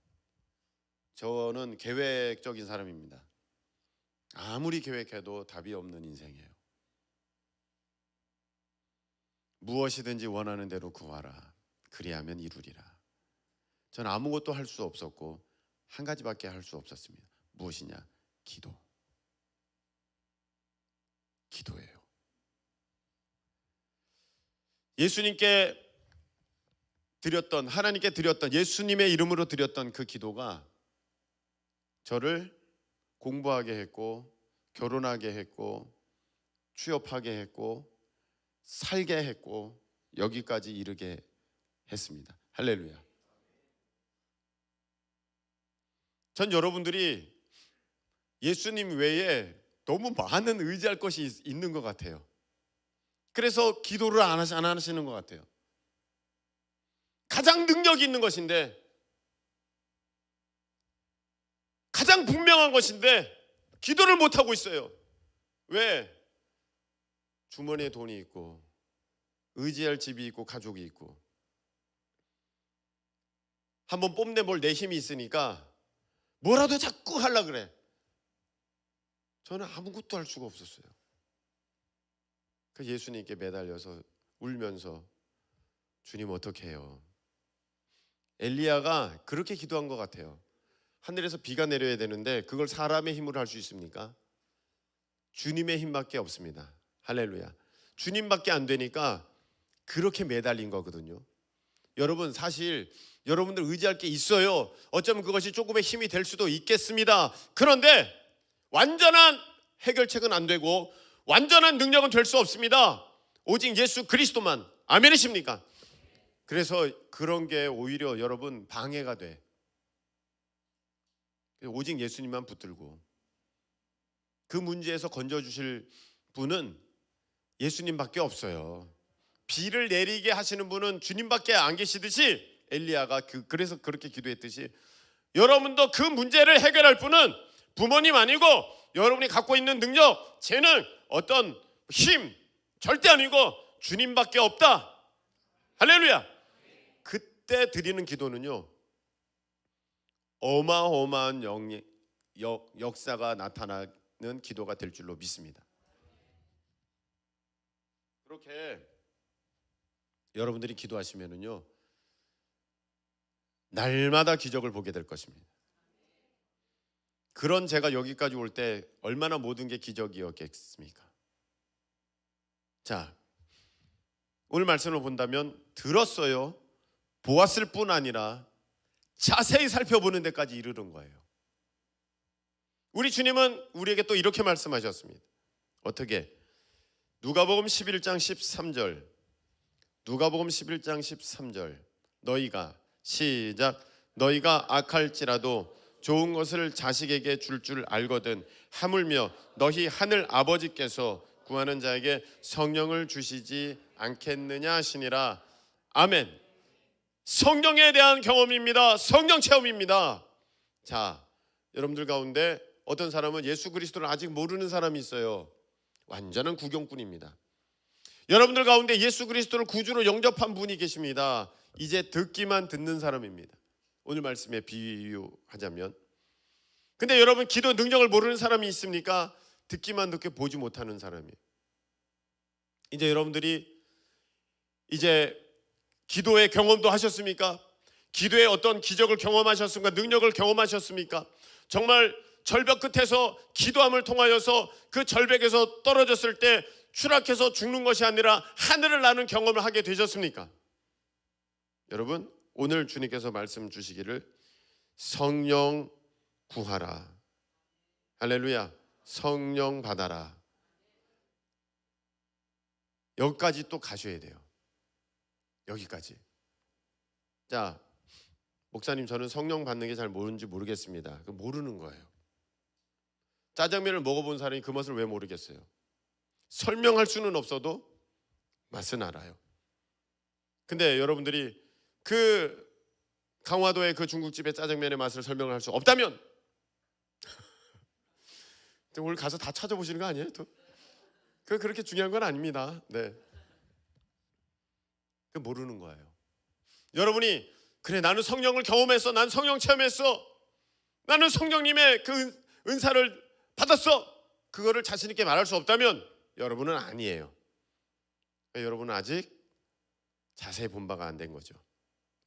Speaker 1: 저는 계획적인 사람입니다. 아무리 계획해도 답이 없는 인생이에요. 무엇이든지 원하는 대로 구하라. 그리하면 이루리라. 저는 아무것도 할 수 없었고 한 가지밖에 할 수 없었습니다. 무엇이냐? 기도. 기도예요. 예수님께 드렸던, 하나님께 드렸던, 예수님의 이름으로 드렸던 그 기도가 저를 공부하게 했고 결혼하게 했고 취업하게 했고 살게 했고 여기까지 이르게 했습니다. 할렐루야. 전 여러분들이 예수님 외에 너무 많은 의지할 것이 있는 것 같아요. 그래서 기도를 안 하시는 것 같아요. 가장 능력이 있는 것인데, 가장 분명한 것인데 기도를 못하고 있어요. 왜? 주머니에 돈이 있고 의지할 집이 있고 가족이 있고 한번 뽐내 볼 내 힘이 있으니까 뭐라도 자꾸 하려고 그래. 저는 아무것도 할 수가 없었어요. 그 예수님께 매달려서 울면서 주님 어떻게 해요? 엘리야가 그렇게 기도한 것 같아요. 하늘에서 비가 내려야 되는데 그걸 사람의 힘으로 할 수 있습니까? 주님의 힘밖에 없습니다. 할렐루야. 주님밖에 안 되니까 그렇게 매달린 거거든요. 여러분 사실 여러분들 의지할 게 있어요. 어쩌면 그것이 조금의 힘이 될 수도 있겠습니다. 그런데 완전한 해결책은 안 되고 완전한 능력은 될 수 없습니다. 오직 예수 그리스도만. 아멘이십니까? 그래서 그런 게 오히려 여러분 방해가 돼. 오직 예수님만 붙들고 그 문제에서 건져주실 분은 예수님밖에 없어요. 비를 내리게 하시는 분은 주님밖에 안 계시듯이 엘리야가 그래서 그렇게 기도했듯이 여러분도 그 문제를 해결할 분은 부모님 아니고 여러분이 갖고 있는 능력, 재능, 어떤 힘 절대 아니고 주님밖에 없다. 할렐루야. 그때 드리는 기도는요 어마어마한 역사가 나타나는 기도가 될 줄로 믿습니다. 그렇게 여러분들이 기도하시면은요 날마다 기적을 보게 될 것입니다. 그런 제가 여기까지 올 때 얼마나 모든 게 기적이었겠습니까? 자, 오늘 말씀을 본다면 들었어요. 보았을 뿐 아니라 자세히 살펴보는 데까지 이르는 거예요. 우리 주님은 우리에게 또 이렇게 말씀하셨습니다. 어떻게? 누가복음 11장 13절. 누가복음 11장 13절. 너희가 시작. 너희가 악할지라도 좋은 것을 자식에게 줄 알거든 하물며 너희 하늘 아버지께서 구하는 자에게 성령을 주시지 않겠느냐 하시니라. 아멘. 성령에 대한 경험입니다. 성령 체험입니다. 자, 여러분들 가운데 어떤 사람은 예수 그리스도를 아직 모르는 사람이 있어요. 완전한 구경꾼입니다. 여러분들 가운데 예수 그리스도를 구주로 영접한 분이 계십니다. 이제 듣기만 듣는 사람입니다. 오늘 말씀에 비유하자면, 근데 여러분 기도 능력을 모르는 사람이 있습니까? 듣기만 듣게 보지 못하는 사람이에요. 이제 여러분들이 이제 기도의 경험도 하셨습니까? 기도의 어떤 기적을 경험하셨습니까? 능력을 경험하셨습니까? 정말 절벽 끝에서 기도함을 통하여서 그 절벽에서 떨어졌을 때 추락해서 죽는 것이 아니라 하늘을 나는 경험을 하게 되셨습니까? 여러분, 오늘 주님께서 말씀 주시기를 성령 구하라. 할렐루야. 성령 받아라. 여기까지 또 가셔야 돼요. 여기까지. 자, 목사님 저는 성령 받는 게 잘 모르는지 모르겠습니다. 모르는 거예요. 짜장면을 먹어본 사람이 그 맛을 왜 모르겠어요? 설명할 수는 없어도 맛은 알아요. 근데 여러분들이 그 강화도의 그 중국집의 짜장면의 맛을 설명할 수 없다면 오늘 가서 다 찾아보시는 거 아니에요? 또? 그렇게 중요한 건 아닙니다. 네. 그 모르는 거예요. 여러분이 그래 나는 성령을 경험했어. 난 성령 체험했어. 나는 성령님의 그 은사를 받았어. 그거를 자신 있게 말할 수 없다면 여러분은 아니에요. 여러분은 아직 자세히 본 바가 안 된 거죠.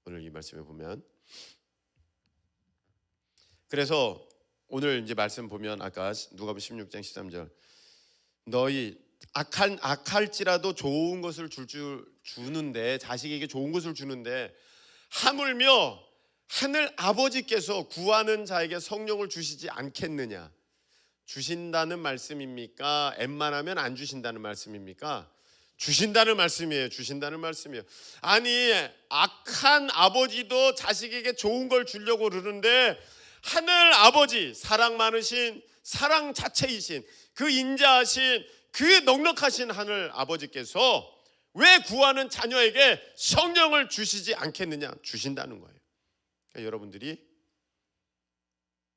Speaker 1: 오늘 이 말씀에 보면, 그래서 오늘 이제 말씀 보면 아까 누가복음 16장 13절 너희 악할지라도 좋은 것을 주는데 자식에게 좋은 것을 주는데 하물며 하늘 아버지께서 구하는 자에게 성령을 주시지 않겠느냐. 주신다는 말씀입니까? 엠만하면 안 주신다는 말씀입니까? 주신다는 말씀이에요. 주신다는 말씀이에요. 아니 악한 아버지도 자식에게 좋은 걸 주려고 그러는데 하늘 아버지, 사랑 많으신 사랑 자체이신 그 인자하신 그 넉넉하신 하늘 아버지께서 왜 구하는 자녀에게 성령을 주시지 않겠느냐. 주신다는 거예요. 그러니까 여러분들이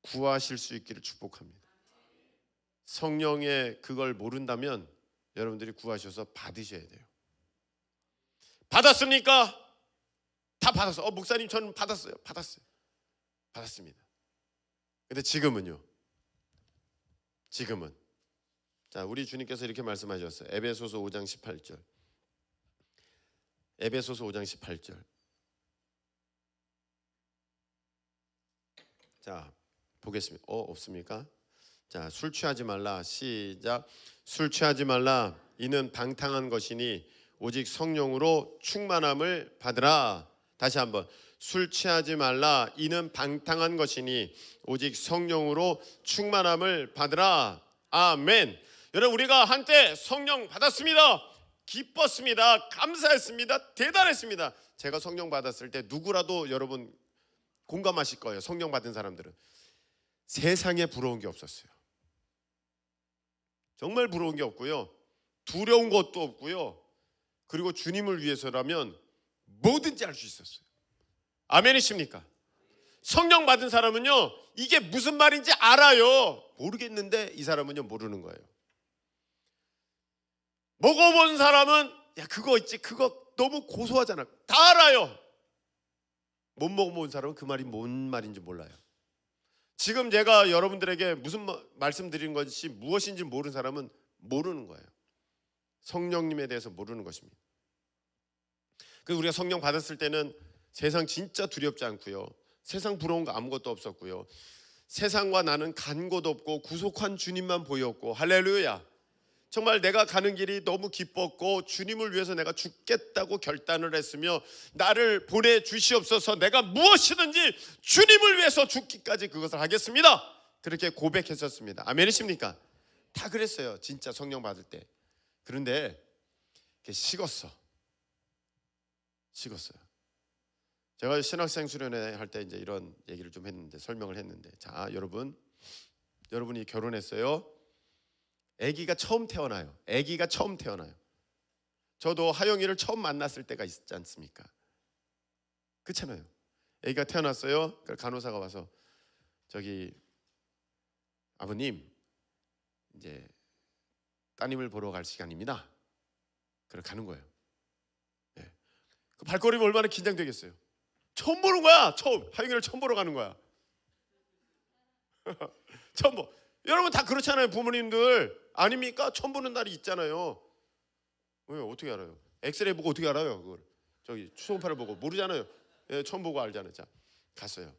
Speaker 1: 구하실 수 있기를 축복합니다. 성령의 그걸 모른다면 여러분들이 구하셔서 받으셔야 돼요. 받았습니까? 다 받았어. 목사님 저는 받았어요. 받았습니다. 근데 지금은요? 지금은 자, 우리 주님께서 이렇게 말씀하셨어요. 에베소서 5장 18절. 에베소서 5장 18절. 자, 보겠습니다. 없습니까? 자, 술 취하지 말라. 시작. 술 취하지 말라. 이는 방탕한 것이니 오직 성령으로 충만함을 받으라. 다시 한번. 술 취하지 말라. 이는 방탕한 것이니 오직 성령으로 충만함을 받으라. 아멘. 여러분 우리가 한때 성령 받았습니다. 기뻤습니다. 감사했습니다. 대단했습니다. 제가 성령 받았을 때 누구라도 여러분 공감하실 거예요. 성령 받은 사람들은 세상에 부러운 게 없었어요. 정말 부러운 게 없고요. 두려운 것도 없고요. 그리고 주님을 위해서라면 뭐든지 할 수 있었어요. 아멘이십니까? 성령 받은 사람은요, 이게 무슨 말인지 알아요. 모르겠는데 이 사람은요 모르는 거예요. 먹어본 사람은 야 그거 있지, 그거 너무 고소하잖아. 다 알아요. 못 먹어본 사람은 그 말이 뭔 말인지 몰라요. 지금 제가 여러분들에게 무슨 말씀드린 것이 무엇인지 모르는 사람은 모르는 거예요. 성령님에 대해서 모르는 것입니다. 그래서 우리가 성령 받았을 때는 세상 진짜 두렵지 않고요. 세상 부러운 거 아무것도 없었고요. 세상과 나는 간 곳 없고 구속한 주님만 보였고 할렐루야. 정말 내가 가는 길이 너무 기뻤고 주님을 위해서 내가 죽겠다고 결단을 했으며 나를 보내주시옵소서, 내가 무엇이든지 주님을 위해서 죽기까지 그것을 하겠습니다. 그렇게 고백했었습니다. 아멘이십니까? 다 그랬어요. 진짜 성령 받을 때. 그런데 식었어요. 제가 신학생 수련회 할 때 이제 이런 얘기를 좀 했는데, 설명을 했는데, 자, 여러분이 결혼했어요. 아기가 처음 태어나요. 아기가 처음 태어나요. 저도 하영이를 처음 만났을 때가 있지 않습니까? 그렇잖아요. 아기가 태어났어요. 간호사가 와서 저기 아버님 이제 따님을 보러 갈 시간입니다. 그래 가는 거예요. 네. 그 발걸음이 얼마나 긴장되겠어요. 처음 보는 거야. 하영이를 처음 보러 가는 거야. 처음 보. 여러분 다 그렇잖아요. 부모님들 아닙니까? 처음 보는 날이 있잖아요. 왜 어떻게 알아요? 엑스레이 보고 어떻게 알아요? 그걸 저기 초음파를 보고 모르잖아요. 예, 처음 보고 알잖아요. 자, 갔어요.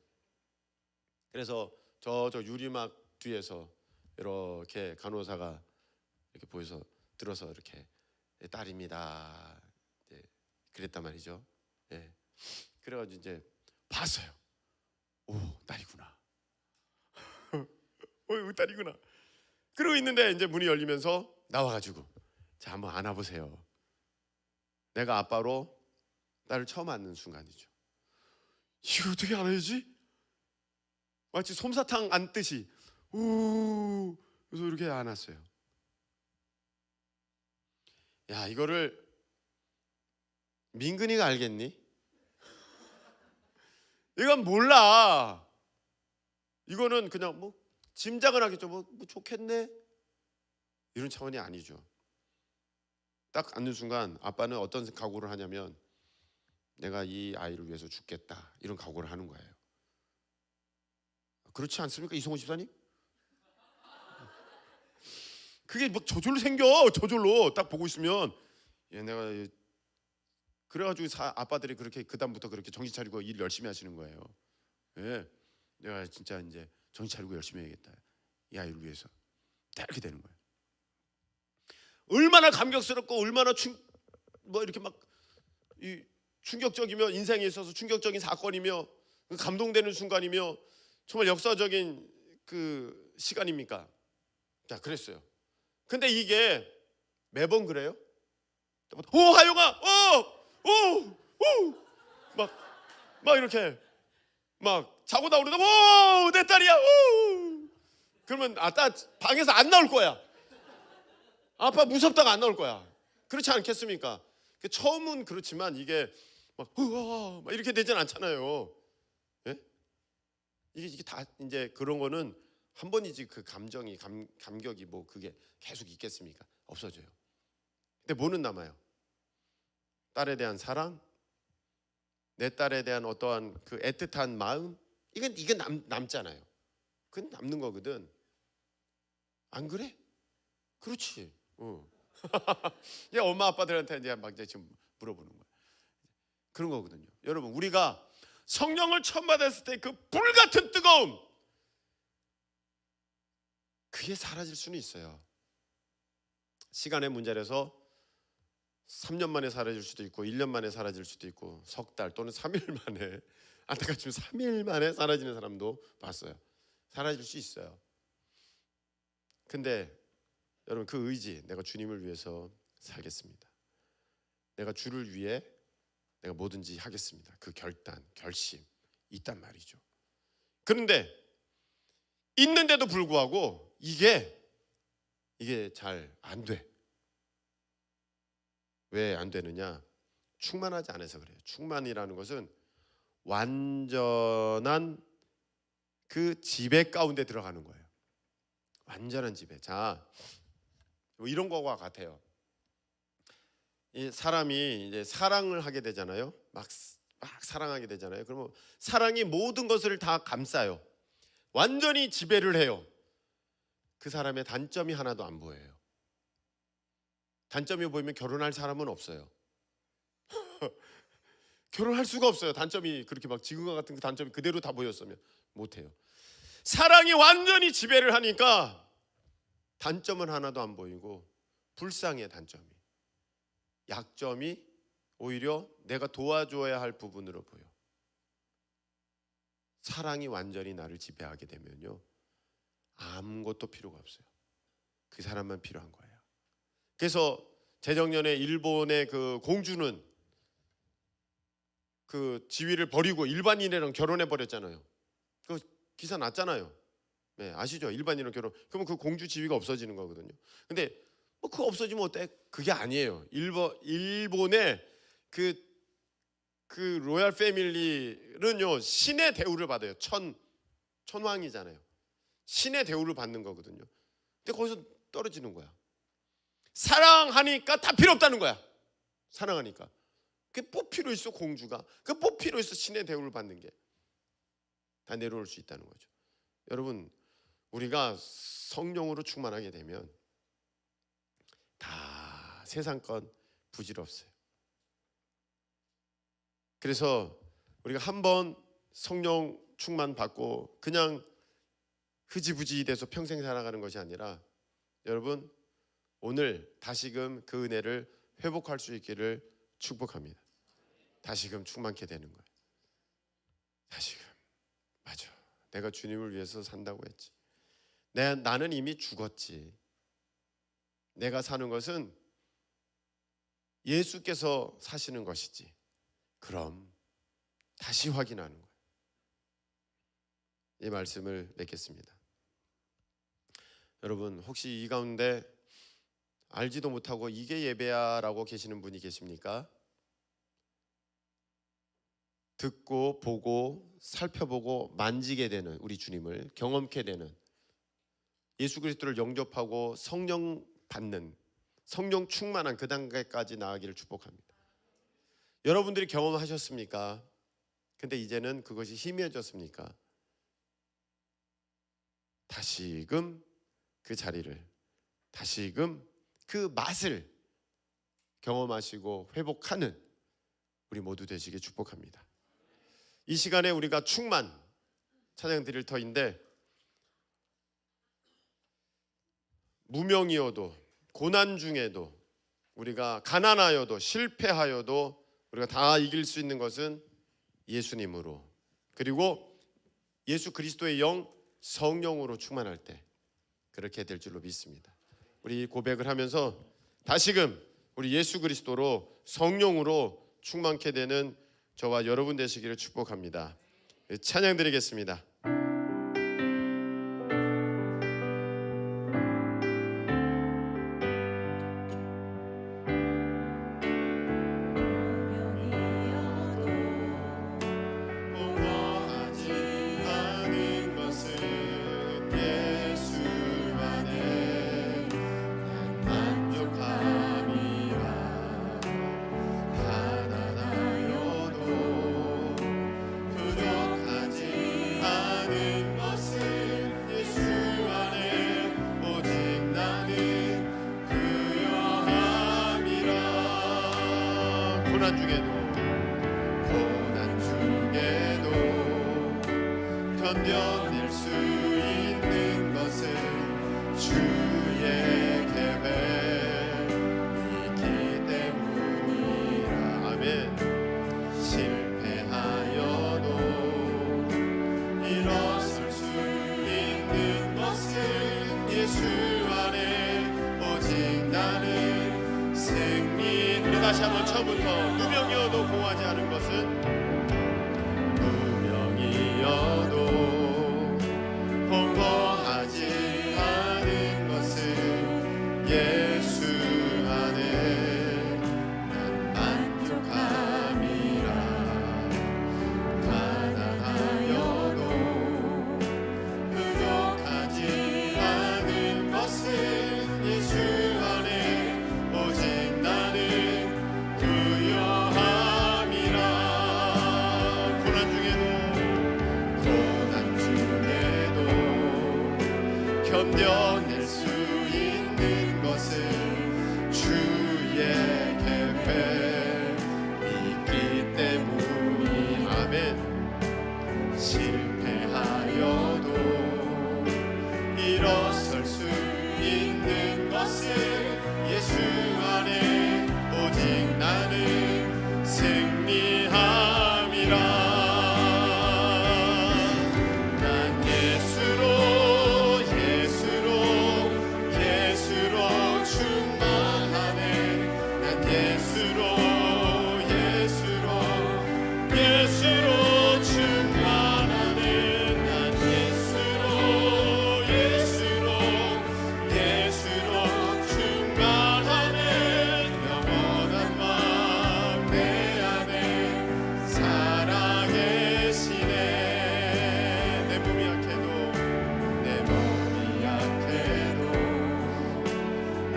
Speaker 1: 그래서 저 유리막 뒤에서 이렇게 간호사가 이렇게 보여서 들어서 이렇게 딸입니다. 예, 그랬단 말이죠. 예. 그래가지고 이제 봤어요. 오, 딸이구나. 딸이구나. 그러고 있는데 이제 문이 열리면서 나와가지고 자, 한번 안아보세요. 내가 아빠로 딸을 처음 안는 순간이죠. 이거 어떻게 안아야지? 마치 솜사탕 안듯이 그래서 이렇게 안았어요. 야, 이거를 민근이가 알겠니? 이건 몰라. 이거는 그냥 뭐 짐작은 하겠죠. 뭐 좋겠네 이런 차원이 아니죠. 딱 앉는 순간 아빠는 어떤 각오를 하냐면 내가 이 아이를 위해서 죽겠다 이런 각오를 하는 거예요. 그렇지 않습니까, 이성호 집사님? 그게 막 저절로 생겨. 저절로 딱 보고 있으면 내가 그래가지고 아빠들이 그렇게 그다음부터 그렇게 정신 차리고 일 열심히 하시는 거예요. 예, 내가 진짜 이제 정신 차리고 열심히 해야겠다 이 아이를 위해서. 이렇게 되는 거예요. 얼마나 감격스럽고 얼마나 이렇게 막 충격적이며 인생에 있어서 충격적인 사건이며 감동되는 순간이며 정말 역사적인 그 시간입니까? 자, 그랬어요. 근데 이게 매번 그래요? 오, 하영아, 막 이렇게 막 자고 나오는데 오, 내 딸이야. 오. 그러면 딸 방에서 안 나올 거야. 아빠 무섭다가 안 나올 거야. 그렇지 않겠습니까? 처음은 그렇지만 이게 막 이렇게 되진 않잖아요. 예? 이게 다 이제 그런 거는 한 번이지 그 감정이 감격이 뭐 그게 계속 있겠습니까? 없어져요. 근데 뭐는 남아요? 딸에 대한 사랑, 내 딸에 대한 어떠한 그 애틋한 마음, 이게 남잖아요. 그건 남는 거거든. 안 그래? 그렇지. 이게 엄마 아빠들한테 이제 막 이제 지금 물어보는 거야. 그런 거거든요. 여러분, 우리가 성령을 처음 받았을 때 그 불같은 뜨거움, 그게 사라질 수는 있어요. 시간의 문제라서 3년 만에 사라질 수도 있고 1년 만에 사라질 수도 있고 석 달 또는 3일 만에, 안타깝지만 3일 만에 사라지는 사람도 봤어요. 사라질 수 있어요. 근데 여러분, 그 의지, 내가 주님을 위해서 살겠습니다, 내가 주를 위해 내가 뭐든지 하겠습니다, 그 결단, 결심 있단 말이죠. 그런데 있는데도 불구하고 이게 잘 안 돼. 왜 안 되느냐? 충만하지 않아서 그래요. 충만이라는 것은 완전한 그 지배 가운데 들어가는 거예요. 완전한 지배. 자, 뭐 이런 거와 같아요. 이 사람이 이제 사랑을 하게 되잖아요. 막 사랑하게 되잖아요. 그러면 사랑이 모든 것을 다 감싸요. 완전히 지배를 해요. 그 사람의 단점이 하나도 안 보여요. 단점이 보이면 결혼할 사람은 없어요. 결혼할 수가 없어요. 단점이 그렇게 막 지금과 같은 그 단점이 그대로 다 보였으면 못해요. 사랑이 완전히 지배를 하니까 단점은 하나도 안 보이고 불쌍해. 단점이, 약점이 오히려 내가 도와줘야 할 부분으로 보여. 사랑이 완전히 나를 지배하게 되면요, 아무것도 필요가 없어요. 그 사람만 필요한 거예요. 그래서 재작년에 일본의 그 공주는 그 지위를 버리고 일반인이랑 결혼해 버렸잖아요. 그 기사 났잖아요. 네, 아시죠? 일반인으로 결혼. 그러면 그 공주 지위가 없어지는 거거든요. 근데 뭐 그거 없어지면 어때? 그게 아니에요. 일본의 그 로얄 패밀리는요 신의 대우를 받아요. 천왕이잖아요. 신의 대우를 받는 거거든요. 근데 거기서 떨어지는 거야. 사랑하니까 다 필요 없다는 거야. 사랑하니까. 그게 뭐 필요 있어 공주가? 그게 뭐 필요 있어 신의 대우를 받는 게? 다 내려올 수 있다는 거죠. 여러분 우리가 성령으로 충만하게 되면 다 세상 건 부질없어요. 그래서 우리가 한번 성령 충만 받고 그냥 흐지부지 돼서 평생 살아가는 것이 아니라 여러분 오늘 다시금 그 은혜를 회복할 수 있기를 축복합니다. 다시금 충만케 되는 거예요. 다시금. 맞아. 내가 주님을 위해서 산다고 했지. 나는 이미 죽었지. 내가 사는 것은 예수께서 사시는 것이지. 그럼 다시 확인하는 거예요. 이 말씀을 맺겠습니다. 여러분 혹시 이 가운데 알지도 못하고 이게 예배야 라고 계시는 분이 계십니까? 듣고 보고 살펴보고 만지게 되는 우리 주님을 경험케 되는 예수 그리스도를 영접하고 성령 받는 성령 충만한 그 단계까지 나아가기를 축복합니다. 여러분들이 경험하셨습니까? 근데 이제는 그것이 희미해졌습니까? 다시금 그 자리를 다시금 그 맛을 경험하시고 회복하는 우리 모두 되시길 축복합니다. 이 시간에 우리가 충만 찬양 드릴 터인데 무명이어도 고난 중에도 우리가 가난하여도 실패하여도 우리가 다 이길 수 있는 것은 예수님으로 그리고 예수 그리스도의 영 성령으로 충만할 때 그렇게 될 줄로 믿습니다. 우리 고백을 하면서 다시금 우리 예수 그리스도로 성령으로 충만케 되는 저와 여러분 되시기를 축복합니다. 찬양 드리겠습니다. 고난 중에도 견뎌낼 수 있는 것은 주의 계획이기 때문이라. 아멘. 실패하여도 일어설 수 있는 것은 예수 안에 오직 나는 승리. 우리 다시 한번 처음부터 무명이어도 공하지 않은 것은 무명이어도 공허하지 않은 것은 예수 안에 난 만족함이라. 가난하여도 부족하지 않은 것은 예수 안에 오직 나는 부여함이라.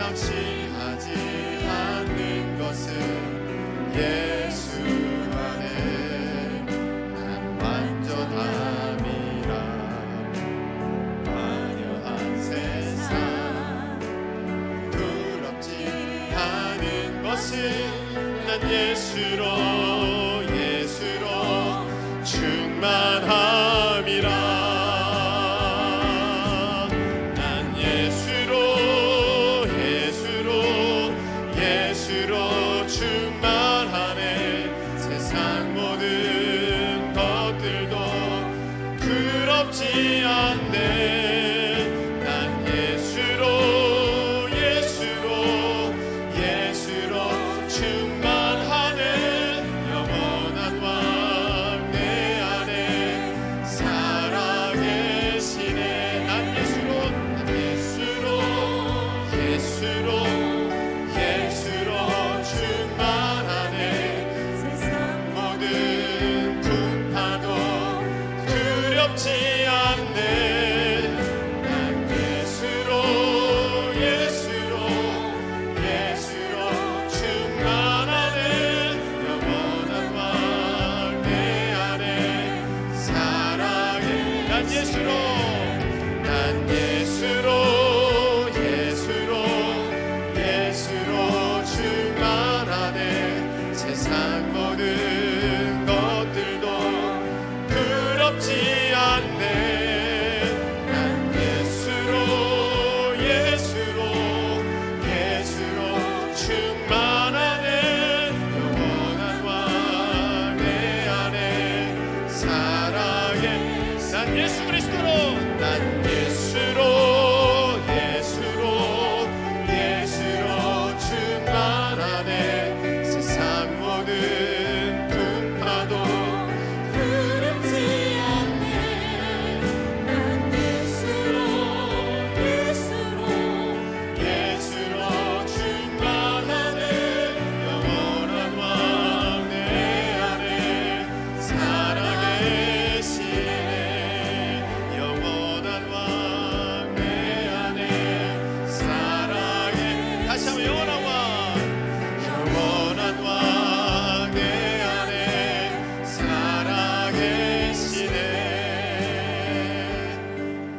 Speaker 1: 낙심하지 않는 것은 예수 안에 난 완전함이라. 화려한 세상 부럽지 않은 것은 난 예수로 충만함.